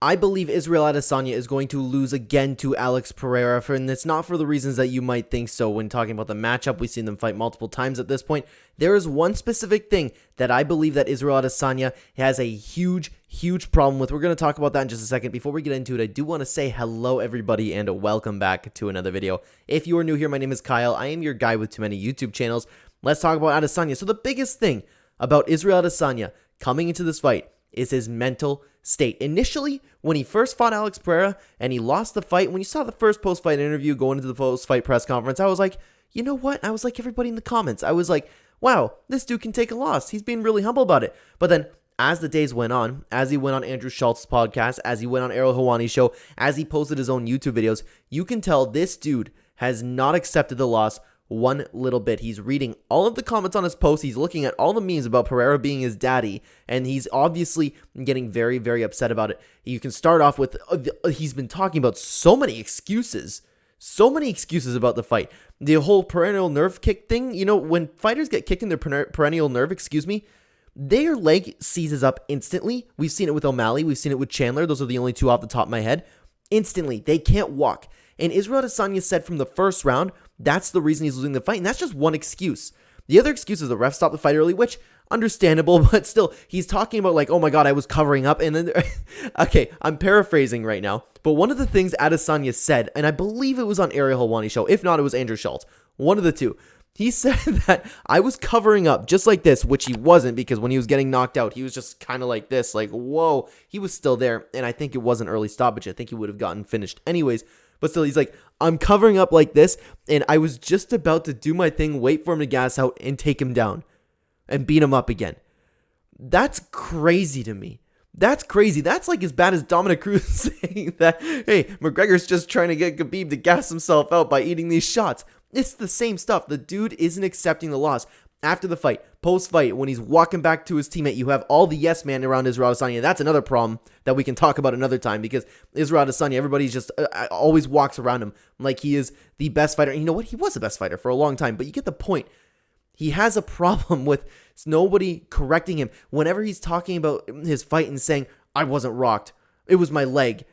I believe Israel Adesanya is going to lose again to Alex Pereira, and it's not for the reasons that you might think so when talking about the matchup. We've seen them fight multiple times at this point. There is one specific thing that I believe that Israel Adesanya has a huge problem with. We're going to talk about that in just a second. Before we get into it, I do want to say hello, everybody, and welcome back to another video. If you are new here, my name is Kyle. I am your guy with too many YouTube channels. Let's talk about Adesanya. So the biggest thing about Israel Adesanya coming into this fight is his mental state. Initially, when he first fought Alex Pereira and he lost the fight, when you saw the first post-fight interview going into the post-fight press conference, I was like, you know what? I was like everybody in the comments. I was like, wow, this dude can take a loss. He's being really humble about it. But then as the days went on, as he went on Andrew Schultz's podcast, as he went on Ariel Helwani's show, as he posted his own YouTube videos, you can tell this dude has not accepted the loss one little bit. He's reading all of the comments on his post. He's looking at all the memes about Pereira being his daddy, and he's obviously getting very upset about it. You can start off with, he's been talking about so many excuses about the fight. The whole perennial nerve kick thing, you know, when fighters get kicked in their perennial nerve, their leg seizes up instantly. We've seen it with O'Malley. We've seen it with Chandler. Those are the only two off the top of my head. Instantly, they can't walk. And Israel Adesanya said from the first round, that's the reason he's losing the fight. And that's just one excuse. The other excuse is the ref stopped the fight early, which, understandable, but still, he's talking about like, oh my God, I was covering up. And then, okay, I'm paraphrasing right now. But one of the things Adesanya said, and I believe it was on Ariel Helwani's show, if not, it was Andrew Schultz, one of the two. He said that I was covering up just like this, which he wasn't, because when he was getting knocked out, he was just kind of like this, like, whoa, he was still there. And I think it was an early stoppage. I think he would have gotten finished anyways. But still, he's like, I'm covering up like this, and I was just about to do my thing, wait for him to gas out, and take him down, and beat him up again. That's crazy to me. That's crazy. That's like as bad as Dominic Cruz saying that, hey, McGregor's just trying to get Khabib to gas himself out by eating these shots. It's the same stuff. The dude isn't accepting the loss. After the fight, post-fight, when he's walking back to his teammate, you have all the yes man around Israel Adesanya. That's another problem that we can talk about another time, because Israel Adesanya, everybody just always walks around him like he is the best fighter. And you know what? He was the best fighter for a long time, but you get the point. He has a problem with nobody correcting him. Whenever he's talking about his fight and saying, I wasn't rocked, it was my leg.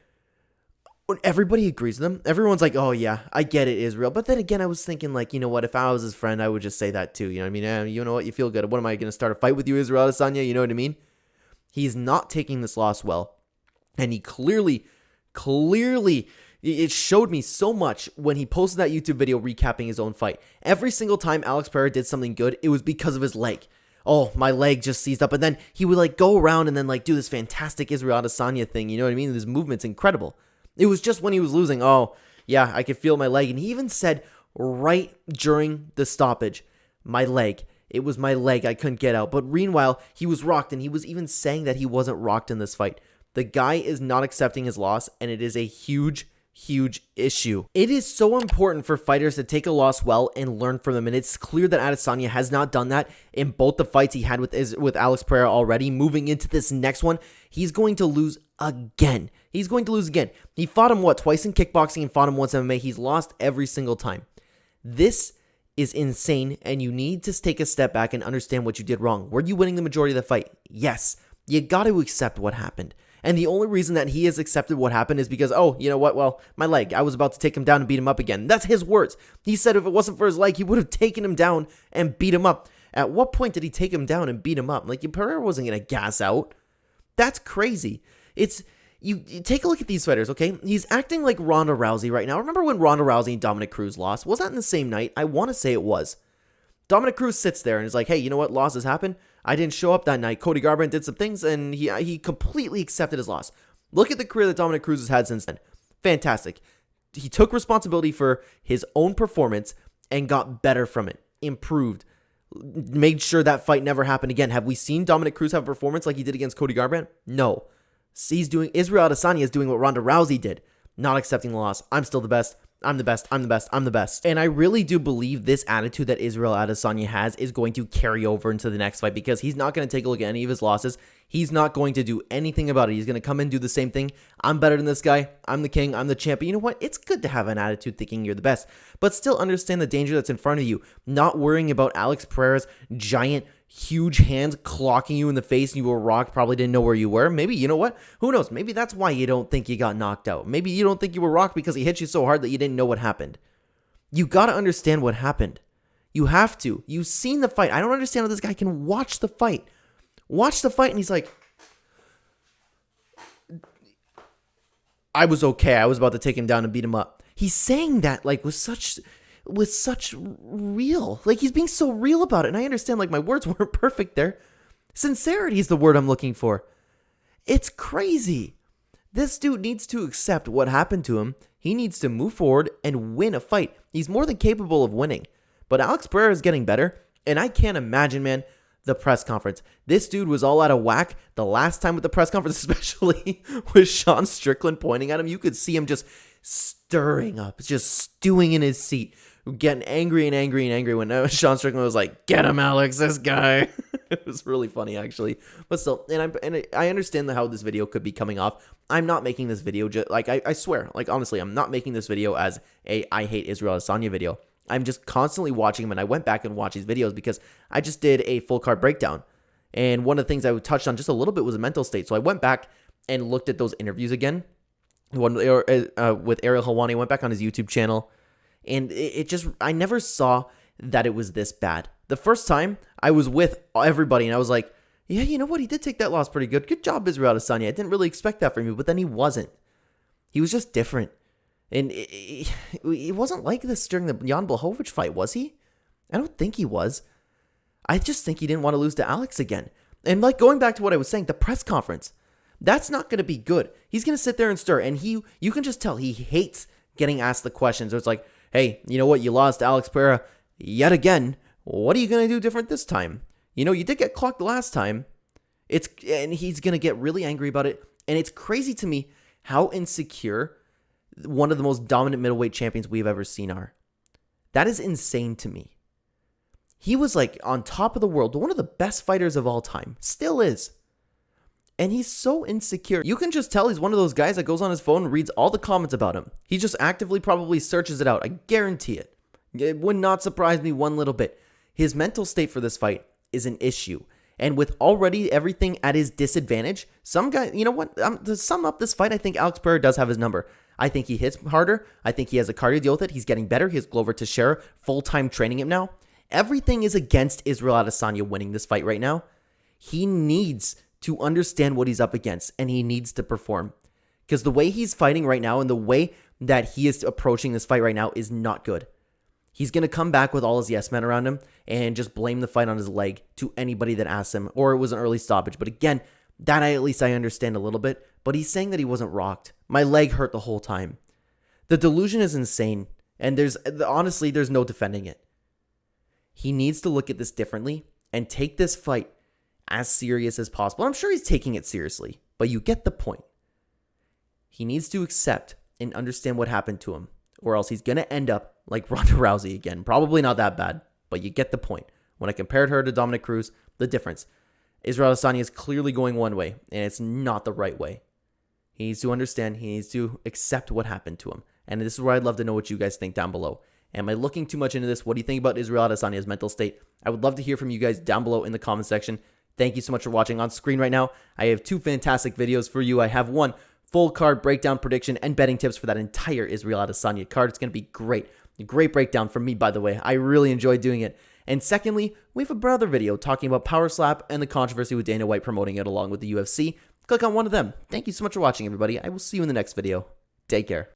When everybody agrees with him, everyone's like, oh yeah, I get it, Israel. But then again, I was thinking like, you know what, if I was his friend, I would just say that too. You know what I mean? You know what, you feel good. What am I going to start a fight with you, Israel Adesanya? You know what I mean? He's not taking this loss well. And he clearly, it showed me so much when he posted that YouTube video recapping his own fight. Every single time Alex Pereira did something good, it was because of his leg. Oh, my leg just seized up. And then he would like go around and then like do this fantastic Israel Adesanya thing. You know what I mean? His movement's incredible. It was just when he was losing, oh, yeah, I could feel my leg. And he even said right during the stoppage, my leg. It was my leg. I couldn't get out. But meanwhile, he was rocked, and he was even saying that he wasn't rocked in this fight. The guy is not accepting his loss, and it is a huge issue. It is so important for fighters to take a loss well and learn from them, and it's clear that Adesanya has not done that in both the fights he had with Alex Pereira already. Moving into this next one, he's going to lose again. He's going to lose again. He fought him, twice in kickboxing and fought him once in MMA. He's lost every single time. This is insane, and you need to take a step back and understand what you did wrong. Were you winning the majority of the fight? Yes. You got to accept what happened. And the only reason that he has accepted what happened is because, oh, you know what? Well, my leg. I was about to take him down and beat him up again. That's his words. He said if it wasn't for his leg, he would have taken him down and beat him up. At what point did he take him down and beat him up? Like, Pereira wasn't going to gas out. That's crazy. You take a look at these fighters, okay? He's acting like Ronda Rousey right now. Remember when Ronda Rousey and Dominic Cruz lost? Was that in the same night? I want to say it was. Dominic Cruz sits there and is like, hey, you know what? Losses happen. I didn't show up that night. Cody Garbrandt did some things, and he completely accepted his loss. Look at the career that Dominic Cruz has had since then. Fantastic. He took responsibility for his own performance and got better from it. Improved. Made sure that fight never happened again. Have we seen Dominic Cruz have a performance like he did against Cody Garbrandt? No. Israel Adesanya is doing what Ronda Rousey did. Not accepting the loss. I'm still the best. I'm the best. I'm the best. I'm the best. And I really do believe this attitude that Israel Adesanya has is going to carry over into the next fight, because he's not going to take a look at any of his losses. He's not going to do anything about it. He's going to come in and do the same thing. I'm better than this guy. I'm the king. I'm the champion. You know what? It's good to have an attitude thinking you're the best, but still understand the danger that's in front of you. Not worrying about Alex Pereira's giant huge hands clocking you in the face and you were rocked, probably didn't know where you were. Maybe, you know what? Who knows? Maybe that's why you don't think you got knocked out. Maybe you don't think you were rocked because he hit you so hard that you didn't know what happened. You got to understand what happened. You have to. You've seen the fight. I don't understand how this guy can watch the fight. Watch the fight and he's like, I was okay. I was about to take him down and beat him up. He's saying that like with such real. Like he's being so real about it. And I understand like my words weren't perfect there. Sincerity is the word I'm looking for. It's crazy. This dude needs to accept what happened to him. He needs to move forward and win a fight. He's more than capable of winning. But Alex Pereira is getting better. And I can't imagine, man, the press conference. This dude was all out of whack the last time with the press conference, especially with Sean Strickland pointing at him. You could see him just stirring up, just stewing in his seat, getting angry and angry and angry when Sean Strickland was like, get him, Alex, this guy. It was really funny, actually. But still, and I understand how this video could be coming off. I'm not making this video, just like, I swear, like, honestly, I'm not making this video as a I hate Israel Adesanya video. I'm just constantly watching him, and I went back and watched these videos because I just did a full card breakdown. And one of the things I touched on just a little bit was a mental state. So I went back and looked at those interviews again. One with Ariel Helwani. I went back on his YouTube channel, and it just, I never saw that it was this bad. The first time, I was with everybody, and I was like, yeah, you know what? He did take that loss pretty good. Good job, Israel Adesanya. I didn't really expect that from you, but then he wasn't. He was just different. And it wasn't like this during the Jan Blachowicz fight, was he? I don't think he was. I just think he didn't want to lose to Alex again. And like going back to what I was saying, the press conference, that's not going to be good. He's going to sit there and stir. And you can just tell he hates getting asked the questions. So it's like, hey, you know what? You lost to Alex Pereira yet again. What are you going to do different this time? You know, you did get clocked last time. And he's going to get really angry about it. And it's crazy to me how insecure one of the most dominant middleweight champions we've ever seen are. That is insane to me. He was like on top of the world, one of the best fighters of all time. Still is. And he's so insecure. You can just tell he's one of those guys that goes on his phone and reads all the comments about him. He just actively probably searches it out. I guarantee it. It would not surprise me one little bit. His mental state for this fight is an issue. And with already everything at his disadvantage, some guy, you know what? To sum up this fight, I think Alex Pereira does have his number. I think he hits harder. I think he has a cardio deal with it. He's getting better. He has Glover Teixeira full-time training him now. Everything is against Israel Adesanya winning this fight right now. He needs to understand what he's up against, and he needs to perform. Because the way he's fighting right now and the way that he is approaching this fight right now is not good. He's going to come back with all his yes men around him and just blame the fight on his leg to anybody that asks him, or it was an early stoppage. But again, that at least I understand a little bit. But he's saying that he wasn't rocked. My leg hurt the whole time. The delusion is insane. And honestly, there's no defending it. He needs to look at this differently and take this fight as serious as possible. I'm sure he's taking it seriously, but you get the point. He needs to accept and understand what happened to him, or else he's going to end up like Ronda Rousey again. Probably not that bad, but you get the point. When I compared her to Dominic Cruz, the difference. Israel Adesanya is clearly going one way, and it's not the right way. He needs to understand. He needs to accept what happened to him. And this is where I'd love to know what you guys think down below. Am I looking too much into this? What do you think about Israel Adesanya's mental state? I would love to hear from you guys down below in the comment section. Thank you so much for watching. On screen right now, I have two fantastic videos for you. I have one full card breakdown prediction and betting tips for that entire Israel Adesanya card. It's going to be great. A great breakdown from me, by the way. I really enjoyed doing it. And secondly, we have another video talking about Power Slap and the controversy with Dana White promoting it along with the UFC. Click on one of them. Thank you so much for watching, everybody. I will see you in the next video. Take care.